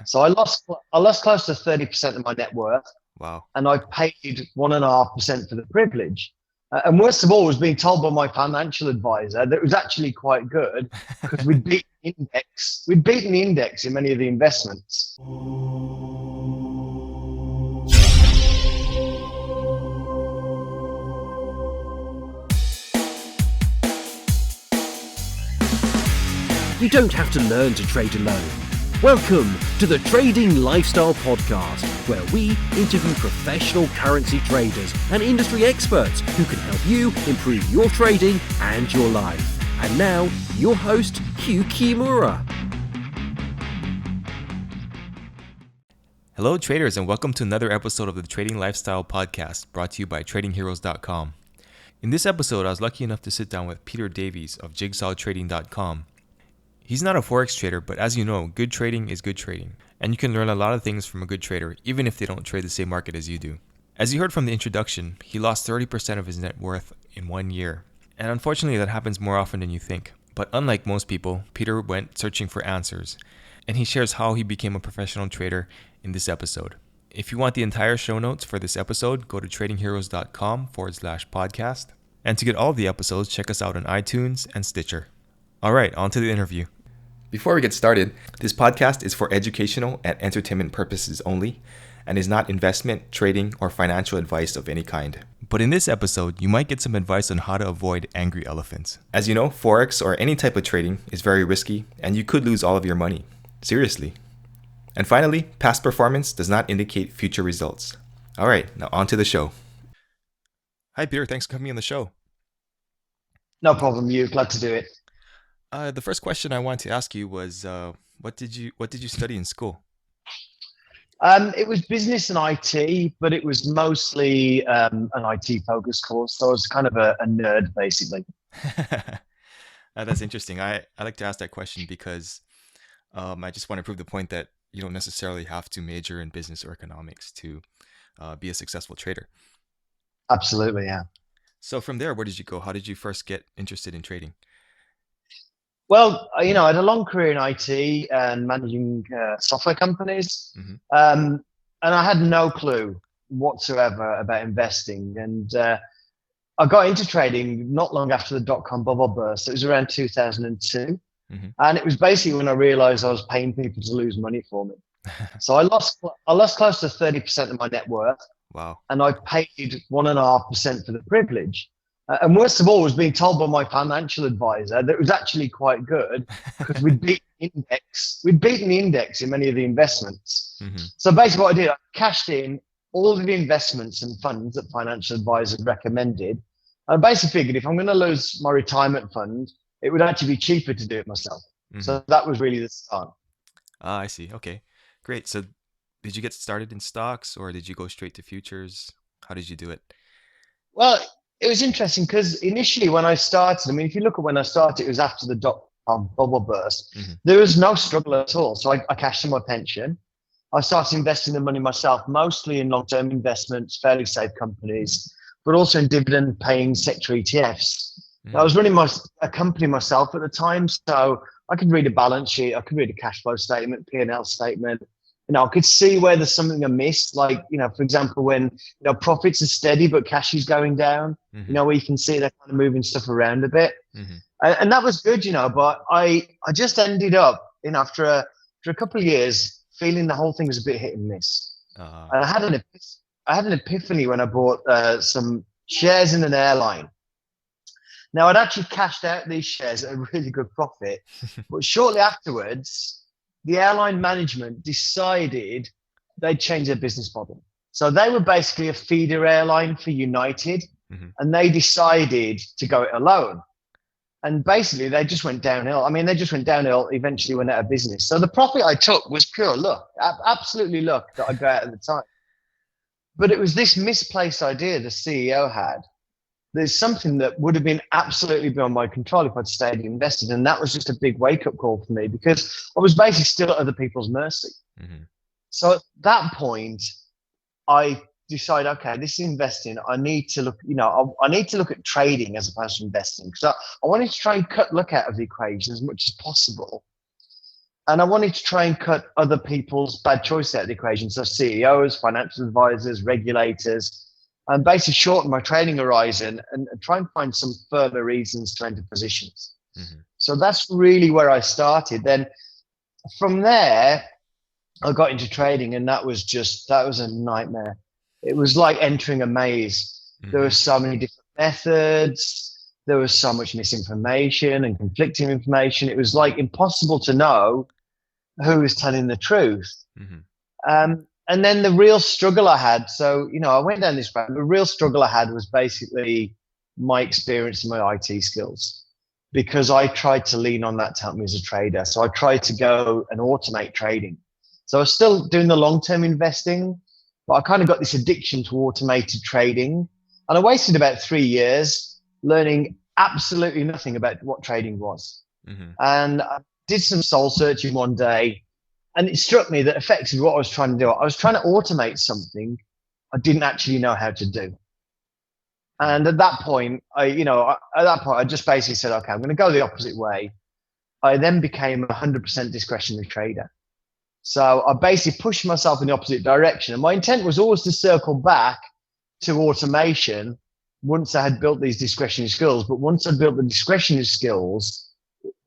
So I lost close to 30% of my net worth, Wow. and I paid 1.5% for the privilege. And worst of all, was being told by my financial advisor that it was actually quite good because we'd beaten the index. We'd beaten the index in many of the investments. You don't have to learn to trade alone. Welcome to the Trading Lifestyle Podcast, where we interview professional currency traders and industry experts who can help you improve your trading and your life. And now, your host, Hugh Kimura. Hello, traders, and welcome to another episode of the Trading Lifestyle Podcast brought to you by TradingHeroes.com. In this episode, I was lucky enough to sit down with Peter Davies of JigsawTrading.com. He's not a forex trader, but as you know, good trading is good trading. And you can learn a lot of things from a good trader, even if they don't trade the same market as you do. As you heard from the introduction, he lost 30% of his net worth in 1 year. And unfortunately, that happens more often than you think. But unlike most people, Peter went searching for answers. And he shares how he became a professional trader in this episode. If you want the entire show notes for this episode, go to tradingheroes.com/podcast. And to get all of the episodes, check us out on iTunes and Stitcher. All right, on to the interview. Before we get started, this podcast is for educational and entertainment purposes only and is not investment, trading, or financial advice of any kind. But in this episode, you might get some advice on how to avoid angry elephants. As you know, forex or any type of trading is very risky and you could lose all of your money. Seriously. And finally, past performance does not indicate future results. All right, now on to the show. Hi, Peter. Thanks for coming on the show. No problem, you. Glad to do it. The first question I wanted to ask you was, what did you study in school? It was business and IT, but it was mostly an IT focused course. So I was kind of a nerd, basically. That's interesting. I like to ask that question because I just want to prove the point that you don't necessarily have to major in business or economics to be a successful trader. Absolutely, yeah. So from there, where did you go? How did you first get interested in trading? Well, I had a long career in IT and managing software companies, Mm-hmm. and I had no clue whatsoever about investing. And I got into trading not long after the dot-com bubble burst. It was around 2002. Mm-hmm. And it was basically when I realized I was paying people to lose money for me. So I lost close to 30% of my net worth, Wow. and I paid 1.5% for the privilege. And worst of all, was being told by my financial advisor that it was actually quite good because we'd beaten the index. We'd beaten the index in many of the investments. Mm-hmm. So basically, what I did, I cashed in all of the investments and funds that financial advisors recommended. I basically figured if I'm going to lose my retirement fund, it would actually be cheaper to do it myself. Mm-hmm. So that was really the start. Ah, I see. Okay, great. So did you get started in stocks or did you go straight to futures? How did you do it? Well, it was interesting because initially when I started, I mean, if you look at when I started, it was after the dot-com bubble burst. Mm-hmm. There was no struggle at all. So I cashed in my pension. I started investing the money myself, mostly in long-term investments, fairly safe companies, but also in dividend-paying sector ETFs. I was running a company myself at the time, so I could read a balance sheet, I could read a cash flow statement, P&L statement. I could see where there's something amiss, like, for example, when, profits are steady, but cash is going down, Mm-hmm. where you can see they're kind of moving stuff around a bit. Mm-hmm. And that was good, but I just ended up, after a couple of years, feeling the whole thing was a bit hit and miss. And I had an epiphany when I bought some shares in an airline. Now, I'd actually cashed out these shares at a really good profit, but shortly afterwards, the airline management decided they'd change their business model. So they were basically a feeder airline for United, Mm-hmm. and they decided to go it alone. And basically, they just went downhill. I mean, they just went downhill, eventually went out of business. So the profit I took was pure luck, absolutely luck that I got out at the time. But it was this misplaced idea the CEO had. There's something that would have been absolutely beyond my control if I'd stayed invested. And that was just a big wake-up call for me because I was basically still at other people's mercy. Mm-hmm. So at that point, I decided, okay, this is investing. I need to look, I need to look at trading as opposed to investing. So I wanted to try and cut luck out of the equation as much as possible. And I wanted to try and cut other people's bad choices out of the equation. So CEOs, financial advisors, regulators, and basically shorten my trading horizon and try and find some further reasons to enter positions. Mm-hmm. So that's really where I started. Then from there, I got into trading, and that was a nightmare. It was like entering a maze. Mm-hmm. There were so many different methods. There was so much misinformation and conflicting information. It was like impossible to know who was telling the truth. Mm-hmm. And then the real struggle I had, so, I went down this road. The real struggle I had was basically my experience and my IT skills, because I tried to lean on that to help me as a trader. So I tried to go and automate trading. So I was still doing the long-term investing, but I kind of got this addiction to automated trading. And I wasted about 3 years learning absolutely nothing about what trading was. Mm-hmm. And I did some soul searching one day, and it struck me that effectively what I was trying to do, I was trying to automate something I didn't actually know how to do. And at that point, I just basically said, okay, I'm going to go the opposite way. I then became a 100% discretionary trader. So I basically pushed myself in the opposite direction. And my intent was always to circle back to automation once I had built these discretionary skills. But once I built the discretionary skills,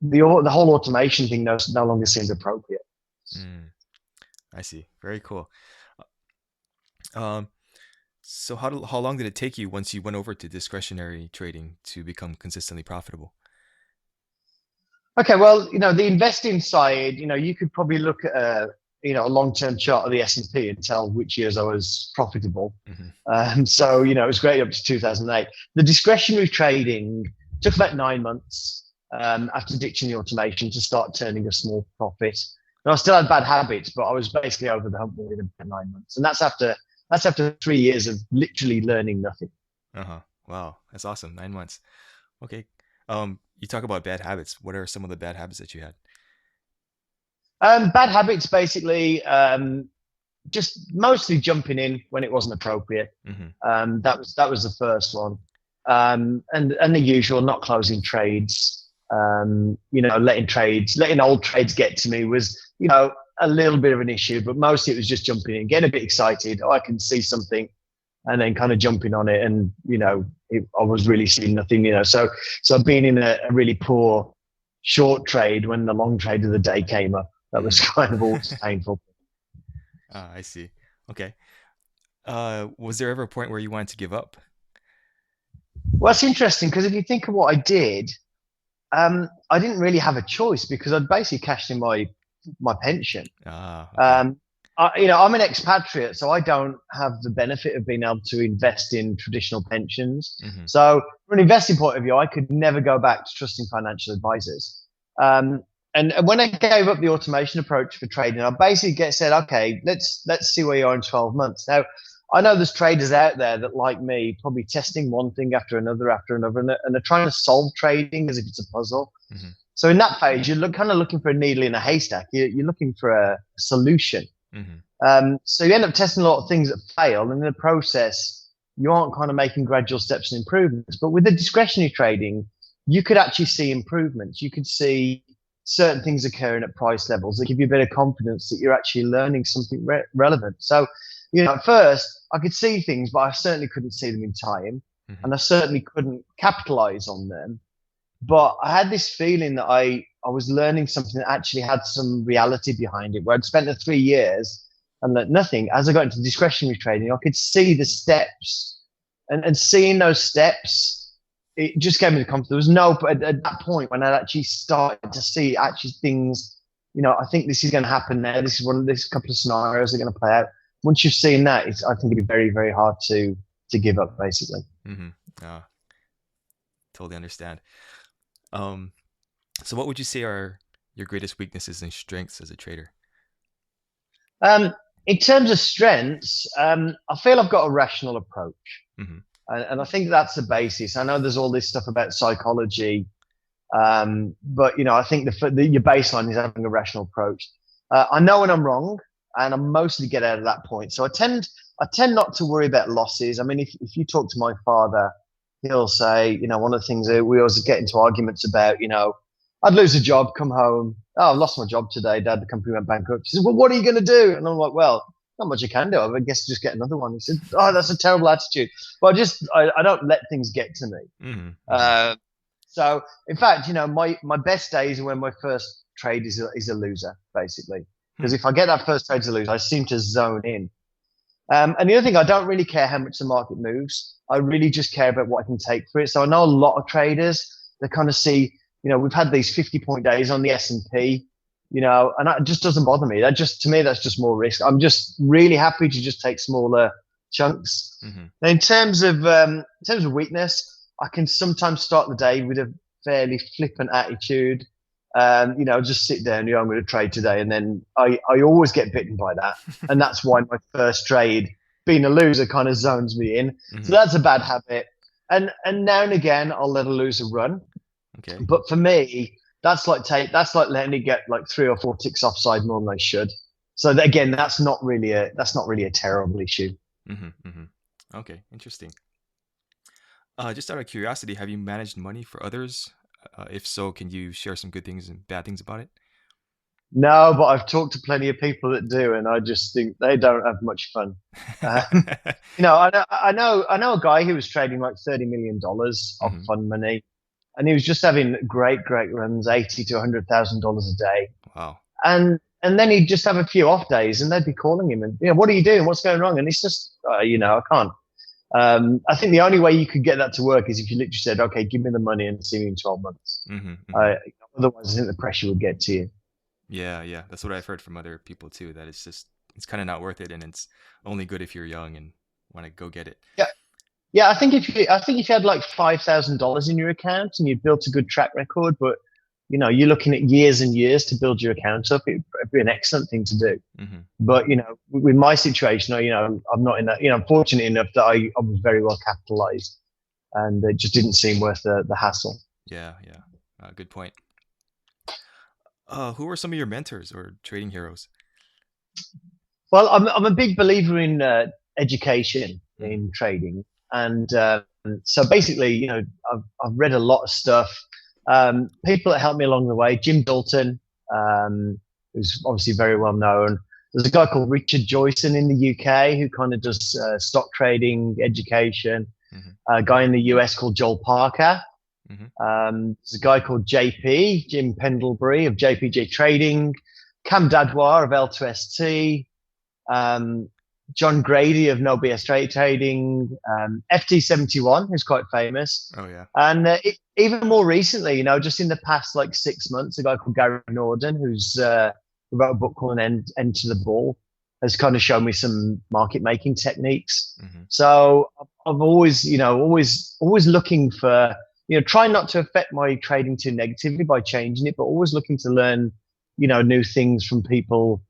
the whole automation thing no longer seemed appropriate. I see. Very cool. So how long did it take you once you went over to discretionary trading to become consistently profitable? Okay, well, the investing side, you could probably look at a long-term chart of the S&P and tell which years I was profitable. Mm-hmm. So, it was great up to 2008. The discretionary trading took about 9 months after ditching the automation to start turning a small profit. And I still had bad habits, but I was basically over the hump within about 9 months. And that's after 3 years of literally learning nothing. Wow, that's awesome. 9 months. Okay. You talk about bad habits. What are some of the bad habits that you had? Bad habits, basically, just mostly jumping in when it wasn't appropriate. Mm-hmm. That was the first one. And the usual, not closing trades. Letting old trades get to me was, a little bit of an issue, but mostly it was just jumping in, getting a bit excited. I can see something, and then kind of jumping on it, and I was really seeing nothing. So being in a really poor short trade when the long trade of the day came up, that was kind of always painful. I see. Okay. Was there ever a point where you wanted to give up? Well, it's interesting, because if you think of what I did, I didn't really have a choice, because I'd basically cashed in my pension. Okay. I'm an expatriate, so I don't have the benefit of being able to invest in traditional pensions. Mm-hmm. So from an investing point of view, I could never go back to trusting financial advisors. And when I gave up the automation approach for trading, I basically said, okay, let's see where you are in 12 months. Now, I know there's traders out there that, like me, probably testing one thing after another, and they're trying to solve trading as if it's a puzzle. Mm-hmm. So in that phase, you're kind of looking for a needle in a haystack. You're looking for a solution. Mm-hmm. So you end up testing a lot of things that fail, and in the process, you aren't kind of making gradual steps and improvements. But with the discretionary trading, you could actually see improvements. You could see certain things occurring at price levels that give you a bit of confidence that you're actually learning something relevant. So, at first, I could see things, but I certainly couldn't see them in time, mm-hmm. and I certainly couldn't capitalize on them. But I had this feeling that I was learning something that actually had some reality behind it, where I'd spent the 3 years and learned nothing. As I got into discretionary trading, I could see the steps, and seeing those steps, it just gave me the confidence. There was at that point when I actually started to see things, I think this is going to happen now. This is couple of scenarios are going to play out. Once you've seen that, I think it'd be very, very hard to give up, basically. Mm-hmm. Totally understand. So what would you say are your greatest weaknesses and strengths as a trader? In terms of strengths, I feel I've got a rational approach. Mm-hmm. And I think that's the basis. I know there's all this stuff about psychology, but I think your baseline is having a rational approach. I know when I'm wrong, and I mostly get out of that point. So I tend not to worry about losses. I mean, if you talk to my father, he'll say, one of the things that we always get into arguments about, I'd lose a job, come home, oh, I've lost my job today, Dad. The company went bankrupt. She said, well, what are you going to do? And I'm like, well, not much I can do. I guess just get another one. He said, oh, that's a terrible attitude. But I don't let things get to me. Mm-hmm. So, in fact, my best days are when my first trade is a loser, basically. Because if I get that first trade as a loser, I seem to zone in. And the other thing, I don't really care how much the market moves. I really just care about what I can take for it. So I know a lot of traders, they kind of see, we've had these 50-point days on the S&P, and that just doesn't bother me. To me, that's just more risk. I'm just really happy to just take smaller chunks. Mm-hmm. Now, in terms of weakness, I can sometimes start the day with a fairly flippant attitude. Just sit down, I'm going to trade today. And then I always get bitten by that. And that's why my first trade, being a loser, kind of zones me in. Mm-hmm. So that's a bad habit. And now and again, I'll let a loser run. Okay. But for me, that's like letting it get like 3 or 4 ticks offside more than I should. So again, that's not really a terrible issue. Mm-hmm. Mm-hmm. Okay, interesting. Just out of curiosity, have you managed money for others? If so, can you share some good things and bad things about it? No, but I've talked to plenty of people that do, and I just think they don't have much fun. I know a guy who was trading like $30 million off fund money, and he was just having great runs, $80,000 to $100,000 a day. Wow. And then he'd just have a few off days, and they'd be calling him, and what are you doing? What's going wrong? And he's just, I can't. I think the only way you could get that to work is if you literally said, okay, give me the money and see me in 12 months. Mm-hmm. Otherwise, I think the pressure would get to you. Yeah. That's what I've heard from other people too, that it's kind of not worth it, and it's only good if you're young and want to go get it. Yeah. I think if you had like $5,000 in your account and you built a good track record, but you're looking at years and years to build your account up, it'd be an excellent thing to do. Mm-hmm. But with my situation, I'm not in that. I'm fortunate enough that I was very well capitalized, and it just didn't seem worth the hassle. Yeah. Good point. Who are some of your mentors or trading heroes? Well, I'm a big believer in education in trading, and so basically, I've read a lot of stuff. People that helped me along the way: Jim Dalton, who's obviously very well known. There's a guy called Richard Joyson in the UK who kind of does stock trading education. Mm-hmm. A guy in the US called Joel Parker. Mm-hmm. There's a guy called Jim Pendlebury of JPJ Trading, Cam Dadwar of L2ST, John Grady of No BS Trading, FT71, who's quite famous. Oh, yeah. And even more recently, just in the past like 6 months, a guy called Gary Norden, who's wrote a book called End to the Ball, has kind of shown me some market making techniques. Mm-hmm. So I've always looking for, try not to affect my trading too negatively by changing it, but always looking to learn, new things from people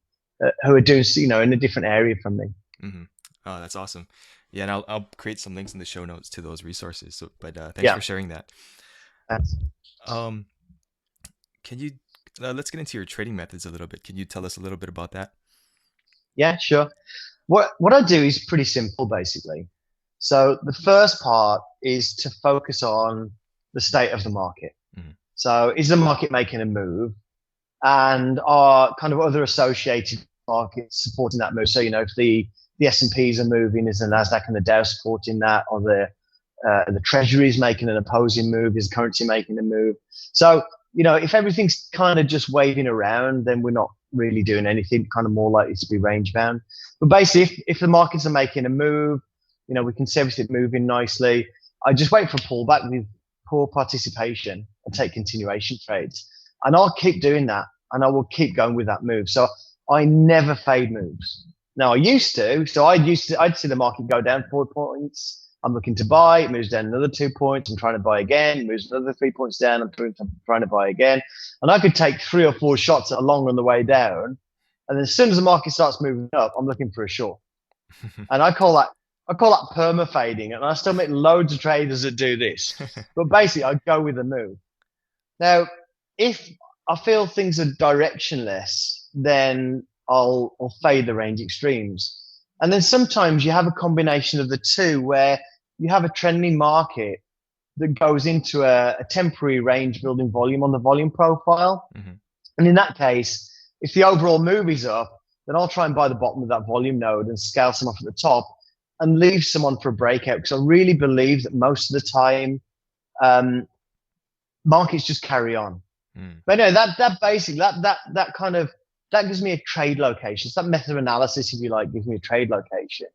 who are doing, in a different area from me. Mm-hmm. Oh, that's awesome. Yeah, and I'll create some links in the show notes to those resources. So, but thanks for sharing that. Can you let's get into your trading methods a little bit. Can you tell us a little bit about that? Yeah, sure. What I do is pretty simple, basically. So the first part is to focus on the state of the market. Mm-hmm. So is the market making a move, and are kind of other associated markets supporting that move? So if the S&Ps are moving, is the Nasdaq and the Dow supporting that, or the Treasury is making an opposing move, is currency making a move? So if everything's kind of just waving around, then we're not really doing anything, kind of more likely to be range bound. But basically, if the markets are making a move, we can see everything moving nicely. I just wait for pullback with poor participation and take continuation trades. And I'll keep doing that, and I will keep going with that move. So I never fade moves. Now, I used to. So I'd see the market go down 4 points. I'm looking to buy. It moves down another 2 points. I'm trying to buy again. It moves another 3 points down. I'm trying to buy again. And I could take 3 or 4 shots at a long on the way down. And then as soon as the market starts moving up, I'm looking for a short. And I call that perma fading. And I still make loads of traders that do this. But basically, I go with the move. Now, if I feel things are directionless, then I'll fade the range extremes. And then sometimes you have a combination of the two, where you have a trending market that goes into a temporary range building volume on the volume profile. Mm-hmm. And in that case, if the overall move is up, then I'll try and buy the bottom of that volume node and scale some off at the top and leave someone for a breakout, because I really believe that most of the time markets just carry on. But no, that gives me a trade location. It's that method of analysis, if you like, gives me a trade location.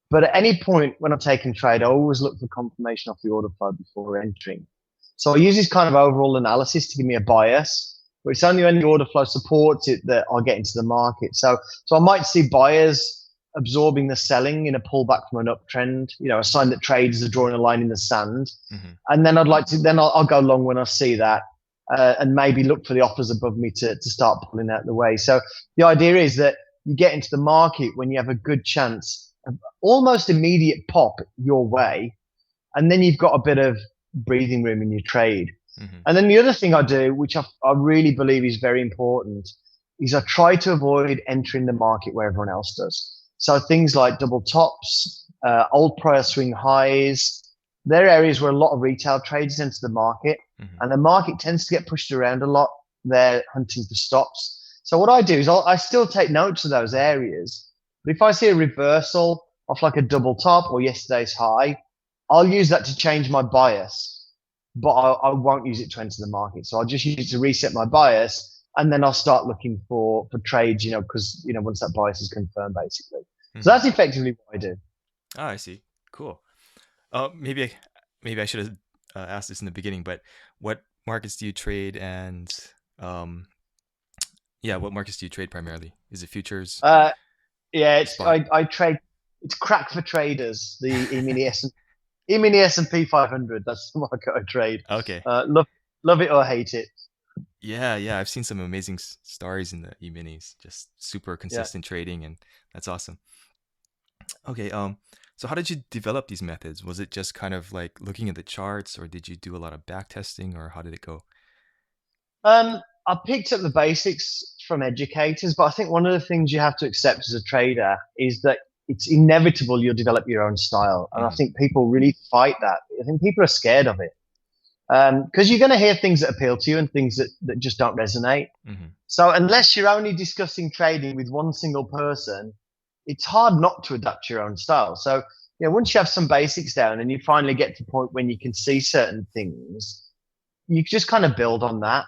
But at any point when I'm taking trade, I always look for confirmation off the order flow before entering. So I use this kind of overall analysis to give me a bias, but it's only when the order flow supports it that I'll get into the market. So I might see buyers absorbing the selling in a pullback from an uptrend, a sign that traders are drawing a line in the sand. And then I'll go long when I see that. And maybe look for the offers above me to start pulling out the way. So the idea is that you get into the market when you have a good chance of almost immediate pop your way, and then you've got a bit of breathing room in your trade. And then the other thing I do, which I really believe is very important, is I try to avoid entering the market where everyone else does. So things like double tops, old prior swing highs, they're areas where a lot of retail traders enter the market, and the market tends to get pushed around a lot. They're hunting for stops. So what I do is I still take notes of those areas. But if I see a reversal off like a double top or yesterday's high, I'll use that to change my bias, but I won't use it to enter the market. So I'll just use it to reset my bias, and then I'll start looking for trades, because, once that bias is confirmed, basically. So that's effectively what I do. Oh, I see. Cool. Maybe I should have asked this in the beginning, but what markets do you trade, and what markets do you trade primarily? Is it futures? I trade. It's crack for traders. The eMini S&P500. That's the market I trade. Okay. Love it or hate it. Yeah. I've seen some amazing stories in the eMinis. Just super consistent trading, and that's awesome. Okay. So how did you develop these methods? Was it just kind of like looking at the charts, or did you do a lot of back testing, or how did it go? I picked up the basics from educators, but I think one of the things you have to accept as a trader is that it's inevitable you'll develop your own style. And I think people really fight that. I think people are scared of it. Because you're going to hear things that appeal to you and things that just don't resonate. So unless you're only discussing trading with one single person, it's hard not to adapt your own style. So, once you have some basics down and you finally get to the point when you can see certain things, you just kind of build on that.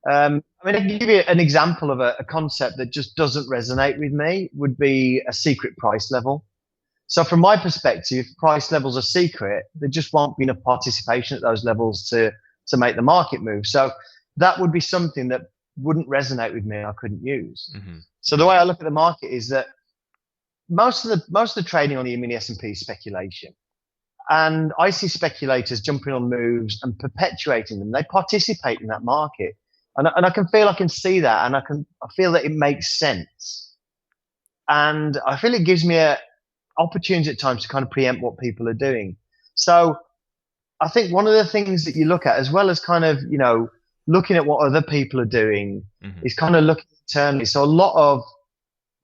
I can give you an example of a concept that just doesn't resonate with me, would be a secret price level. So from my perspective, price levels are secret. There just won't be enough participation at those levels to make the market move. So that would be something that wouldn't resonate with me and I couldn't use. So the way I look at the market is that most of the trading on the eMini S&P is speculation. And I see speculators jumping on moves and perpetuating them. They participate in that market. And I can see that, and I feel that it makes sense. And I feel it gives me a opportunity at times to kind of preempt what people are doing. So I think one of the things that you look at, as well as kind of, looking at what other people are doing, is kind of looking internally. So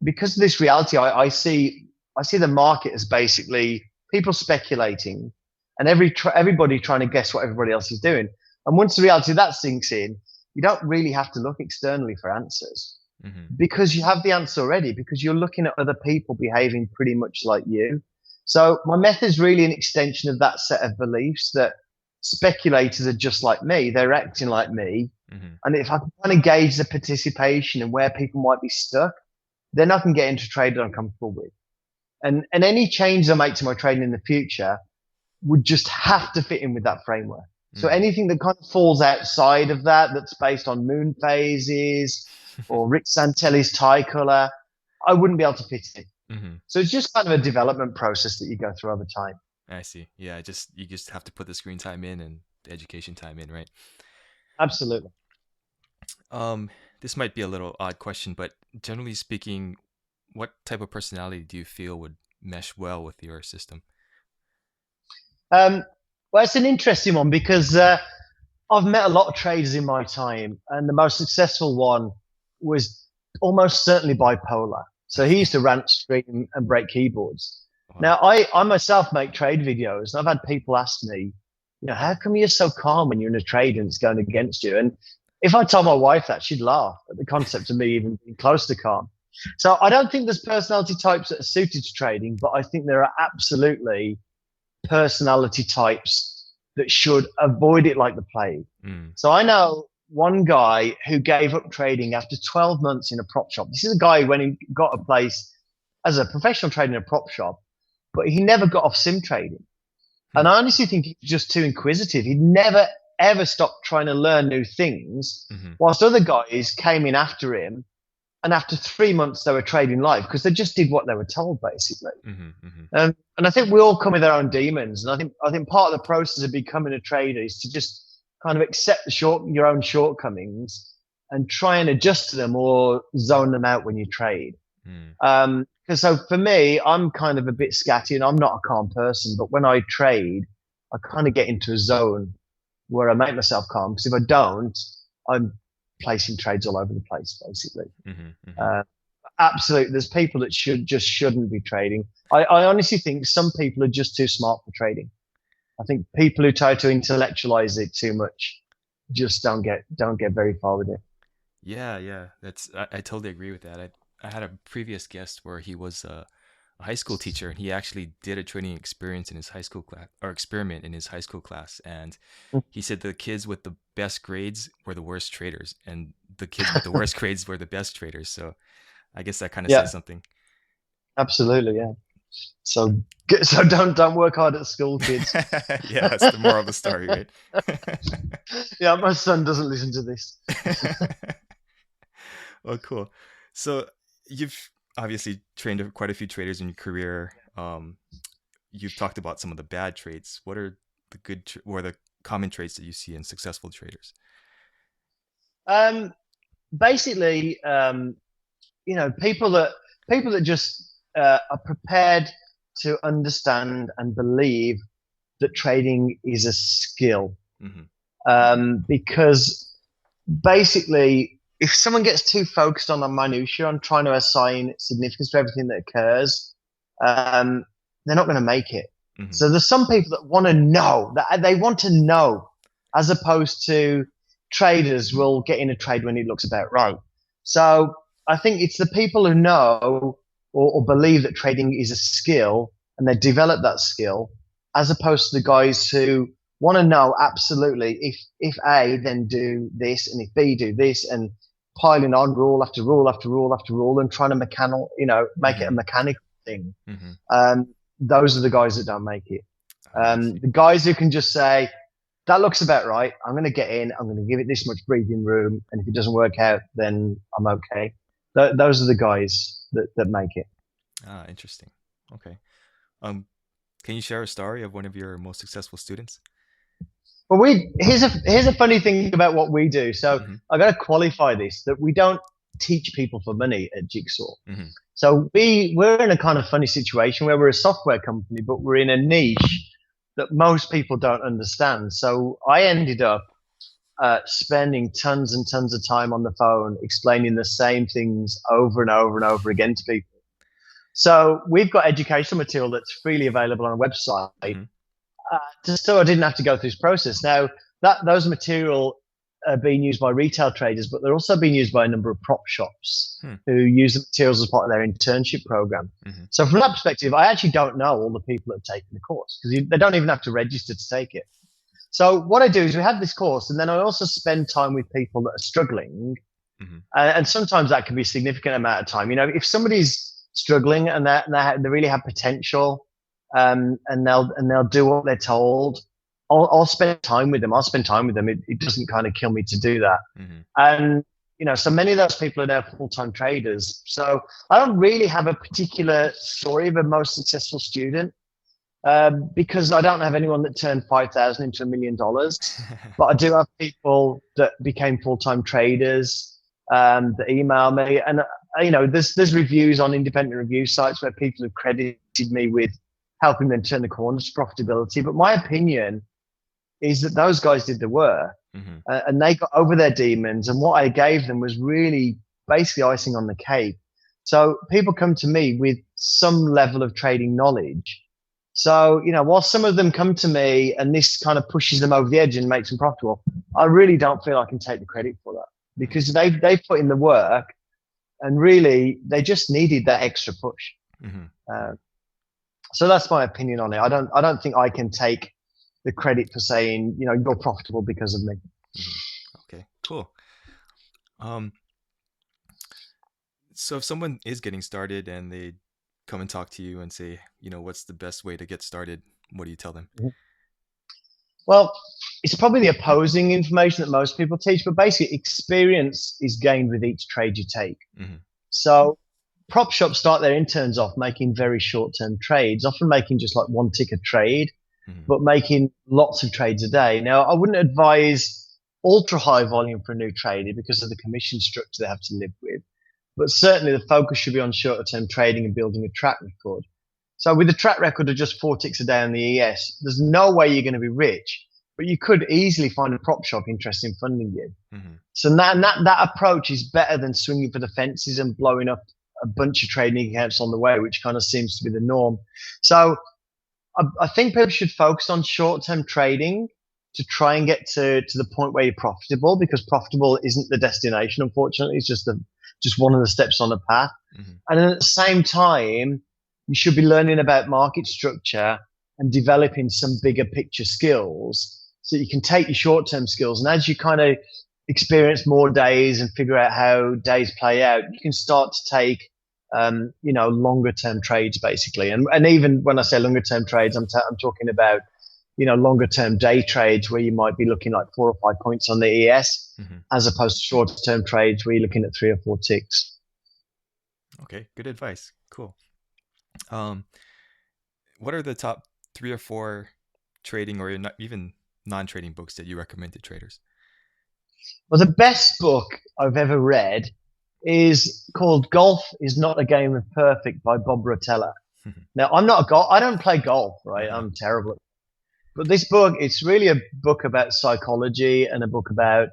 because of this reality, I see the market as basically people speculating and everybody trying to guess what everybody else is doing. And once the reality of that sinks in, you don't really have to look externally for answers, because you have the answer already, because you're looking at other people behaving pretty much like you. So my method is really an extension of that set of beliefs, that speculators are just like me. They're acting like me. And if I can kind of gauge the participation and where people might be stuck, then I can get into trade that I'm comfortable with. And any change I make to my trading in the future would just have to fit in with that framework. So anything that kind of falls outside of that's based on moon phases or Rick Santelli's tie color, I wouldn't be able to fit in. So it's just kind of a development process that you go through over time. I see. Yeah, you just have to put the screen time in and the education time in, right? Absolutely. This might be a little odd question, but generally speaking, what type of personality do you feel would mesh well with your system? Well, it's an interesting one, because I've met a lot of traders in my time, and the most successful one was almost certainly bipolar. So he used to rant, scream, and break keyboards. Wow. Now, I myself make trade videos, and I've had people ask me, how come you're so calm when you're in a trade and it's going against you? And if I told my wife that, she'd laugh at the concept of me even being close to calm. So I don't think there's personality types that are suited to trading, but I think there are absolutely personality types that should avoid it like the plague. So I know one guy who gave up trading after 12 months in a prop shop. This is a guy when he got a place as a professional trader in a prop shop, but he never got off sim trading. And I honestly think he was just too inquisitive. He'd never, ever stopped trying to learn new things, whilst other guys came in after him. And after 3 months, they were trading live because they just did what they were told, basically. And I think we all come with our own demons. And I think part of the process of becoming a trader is to just kind of accept your own shortcomings and try and adjust to them or zone them out when you trade. Because so for me, I'm kind of a bit scatty and I'm not a calm person. But when I trade, I kind of get into a zone where I make myself calm. Because if I don't, I'm placing trades all over the place, basically. Absolutely. There's people that shouldn't be trading. I honestly think some people are just too smart for trading. I think people who try to intellectualize it too much just don't get very far with it. Yeah. I totally agree with that. I had a previous guest where he was a high school teacher, and he actually did a trading experience in his high school class, or experiment in his high school class. And he said the kids with the best grades were the worst traders, and the kids with the worst grades were the best traders. So I guess that kind of says something. Absolutely, yeah. So don't work hard at school, kids. Yeah, that's the moral of the story, right? Yeah, my son doesn't listen to this. Oh, cool. So you've obviously trained quite a few traders in your career. You've talked about some of the bad traits. What are the good or the common traits that you see in successful traders? Basically, people that just are prepared to understand and believe that trading is a skill. Because basically, if someone gets too focused on the minutiae, on trying to assign significance to everything that occurs, they're not going to make it. So there's some people that want to know, that they want to know, as opposed to traders will get in a trade when it looks about right. So I think it's the people who know or believe that trading is a skill and they develop that skill, as opposed to the guys who want to know absolutely if A, then do this, and if B, do this, and piling on rule after rule after rule after rule and trying to make it a mechanical thing. Those are the guys that don't make it. The guys who can just say, that looks about right, I'm going to get in, I'm going to give it this much breathing room, and if it doesn't work out, then I'm okay. Those are the guys that make it. Interesting. Okay. Can you share a story of one of your most successful students? Well, here's a funny thing about what we do. So I got to qualify this, that we don't teach people for money at Jigsaw. So we're in a kind of funny situation where we're a software company, but we're in a niche that most people don't understand. So I ended up spending tons and tons of time on the phone explaining the same things over and over and over again to people. So we've got educational material that's freely available on our website. Just so I didn't have to go through this process. Now, those material are being used by retail traders, but they're also being used by a number of prop shops who use the materials as part of their internship program. So from that perspective, I actually don't know all the people that have taken the course because they don't even have to register to take it. So what I do is we have this course, and then I also spend time with people that are struggling. And sometimes that can be a significant amount of time. If somebody's struggling and they really have potential, and they'll do what they're told, I'll spend time with them. It doesn't kind of kill me to do that. And so many of those people are now full-time traders. So I don't really have a particular story of a most successful student, because I don't have anyone that turned 5,000 into $1 million. But I do have people that became full-time traders that email me, and there's reviews on independent review sites where people have credited me with helping them turn the corner to profitability. But my opinion is that those guys did the work, and they got over their demons. And what I gave them was really basically icing on the cake. So people come to me with some level of trading knowledge. So, while some of them come to me and this kind of pushes them over the edge and makes them profitable, I really don't feel I can take the credit for that, because they've put in the work, and really they just needed that extra push. So that's my opinion on it. I don't think I can take the credit for saying, you're profitable because of me. Okay, cool. So if someone is getting started and they come and talk to you and say, what's the best way to get started, what do you tell them? Well, it's probably the opposing information that most people teach, but basically experience is gained with each trade you take. So prop shops start their interns off making very short-term trades, often making just like one ticker trade, but making lots of trades a day. Now, I wouldn't advise ultra high volume for a new trader because of the commission structure they have to live with. But certainly the focus should be on shorter term trading and building a track record. So with a track record of just 4 ticks a day on the ES, there's no way you're going to be rich, but you could easily find a prop shop interested in funding you. So that approach is better than swinging for the fences and blowing up a bunch of trading accounts on the way, which kind of seems to be the norm. So I think people should focus on short-term trading to try and get to the point where you're profitable, because profitable isn't the destination, unfortunately. It's just one of the steps on the path. And then at the same time, you should be learning about market structure and developing some bigger picture skills so you can take your short-term skills. And as you kind of experience more days and figure out how days play out, you can start to take, longer term trades basically. And even when I say longer term trades, I'm talking about, longer term day trades where you might be looking like 4 or 5 points on the ES, as opposed to shorter term trades where you're looking at 3 or 4 ticks. Okay, good advice. Cool. What are the top 3 or 4 trading or not even non-trading books that you recommend to traders? Well, the best book I've ever read is called Golf is Not a Game of Perfect by Bob Rotella. Now, I don't play golf, right? I'm terrible at it. But this book, it's really a book about psychology and a book about,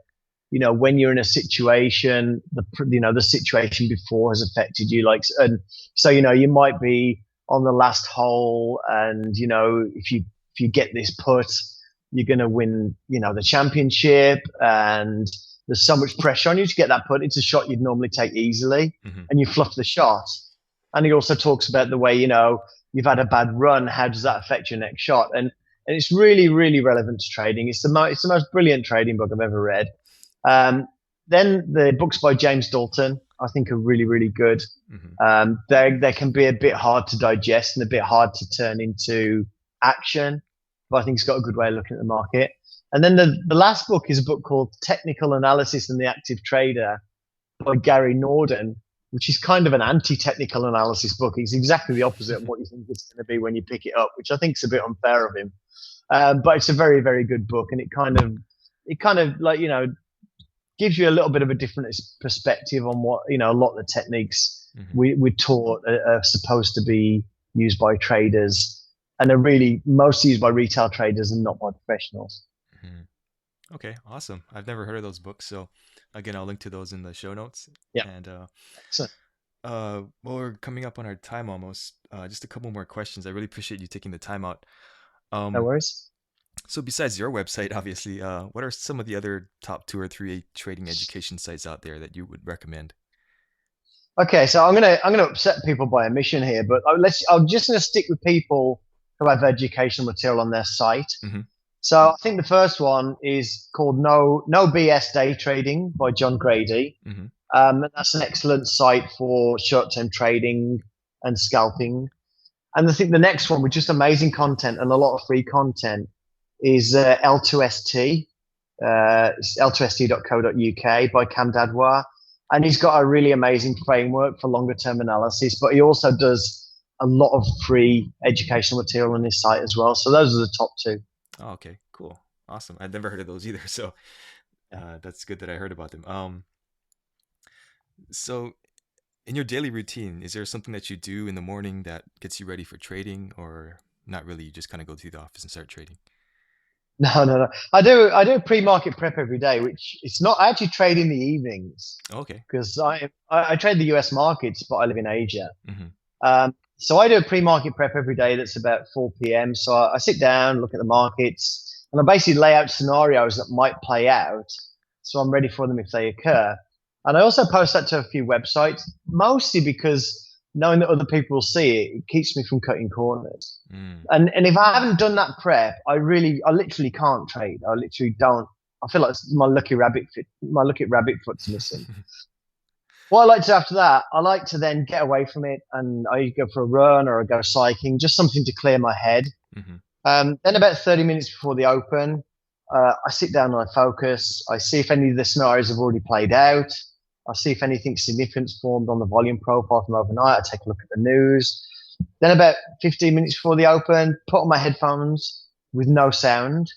when you're in a situation, the situation before has affected you. And so, you might be on the last hole and, if you get this putt, you're going to win, the championship, and there's so much pressure on you to get that putt. It's a shot you'd normally take easily, and you fluff the shot. And he also talks about the way, you've had a bad run. How does that affect your next shot? And it's really, really relevant to trading. It's the most brilliant trading book I've ever read. Then the books by James Dalton, I think, are really, really good. They can be a bit hard to digest and a bit hard to turn into action, but I think it's got a good way of looking at the market. And then the last book is a book called Technical Analysis and the Active Trader by Gary Norden, which is kind of an anti-technical analysis book. It's exactly the opposite of what you think it's going to be when you pick it up, which I think is a bit unfair of him. But it's a very, very good book, and it kind of like, gives you a little bit of a different perspective on what, a lot of the techniques we're taught are supposed to be used by traders, and are really mostly used by retail traders and not by professionals. Okay, awesome. I've never heard of those books, so again, I'll link to those in the show notes. Yeah. And well, we're coming up on our time almost. Just a couple more questions. I really appreciate you taking the time out. No worries. So besides your website, obviously, what are some of the other top 2 or 3 trading education sites out there that you would recommend? Okay, so I'm gonna upset people by omission here, but I'm just gonna stick with people who have educational material on their site. So I think the first one is called No BS Day Trading by John Grady. That's an excellent site for short-term trading and scalping. And I think the next one with just amazing content and a lot of free content is L2ST. It's l2st.co.uk by Cam Dadwar. And he's got a really amazing framework for longer-term analysis, but he also does a lot of free educational material on his site as well. So those are the top 2. Oh, okay, cool. Awesome. I'd never heard of those either. So that's good that I heard about them. So in your daily routine, is there something that you do in the morning that gets you ready for trading, or not really? You just kind of go to the office and start trading? No. I do pre-market prep every day, which it's not. I actually trade in the evenings. Okay. Because I trade the US markets, but I live in Asia. So I do a pre-market prep every day that's about 4 p.m. So I sit down, look at the markets, and I basically lay out scenarios that might play out. So I'm ready for them if they occur. And I also post that to a few websites, mostly because knowing that other people will see it, it keeps me from cutting corners. And if I haven't done that prep, I literally can't trade. I literally don't. I feel like my lucky rabbit foot's missing. What I like to do after that, I like to then get away from it, and I go for a run or I go cycling, just something to clear my head. Then about 30 minutes before the open, I sit down and I focus. I see if any of the scenarios have already played out. I see if anything significant's formed on the volume profile from overnight. I take a look at the news. Then about 15 minutes before the open, put on my headphones with no sound,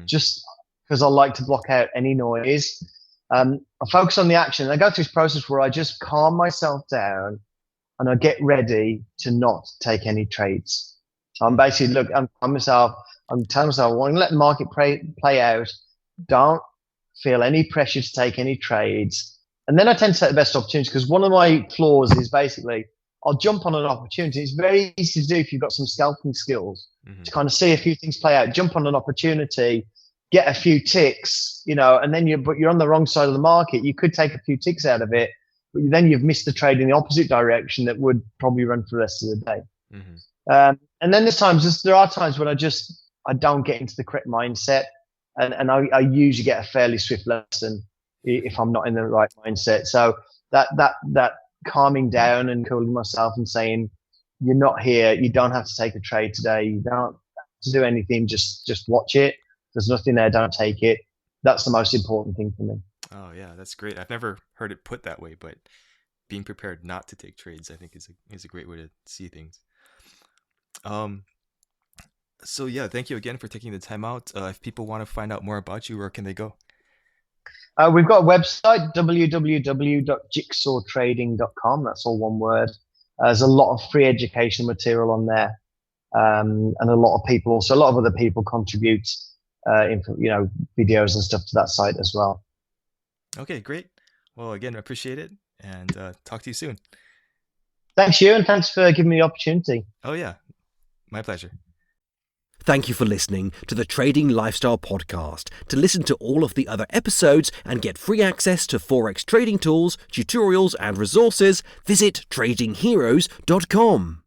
just because I like to block out any noise. I focus on the action. And I go through this process where I just calm myself down and I get ready to not take any trades. So I'm basically, I'm telling myself, I want to let the market play out. Don't feel any pressure to take any trades. And then I tend to take the best opportunities, because one of my flaws is basically I'll jump on an opportunity. It's very easy to do if you've got some scalping skills to kind of see a few things play out, jump on an opportunity, get a few ticks, and then you're on the wrong side of the market. You could take a few ticks out of it, but then you've missed the trade in the opposite direction that would probably run for the rest of the day. And then there are times when I don't get into the correct mindset, and I usually get a fairly swift lesson if I'm not in the right mindset. So that calming down and cooling myself and saying, you're not here, you don't have to take a trade today, you don't have to do anything, just watch it. There's nothing there, don't take it. That's the most important thing for me. Oh yeah, that's great. I've never heard it put that way, but being prepared not to take trades, I think, is a great way to see things. So yeah, thank you again for taking the time out. If people want to find out more about you, where can they go? We've got a website, www.jigsawtrading.com. That's all one word. There's a lot of free education material on there, and a lot of other people contribute videos and stuff to that site as well. Okay, great. Well, again, I appreciate it, and talk to you soon. Thanks, you, and thanks for giving me the opportunity. Oh yeah, my pleasure. Thank you for listening to the Trading Lifestyle Podcast. To listen to all of the other episodes and get free access to Forex trading tools, tutorials and resources, visit tradingheroes.com.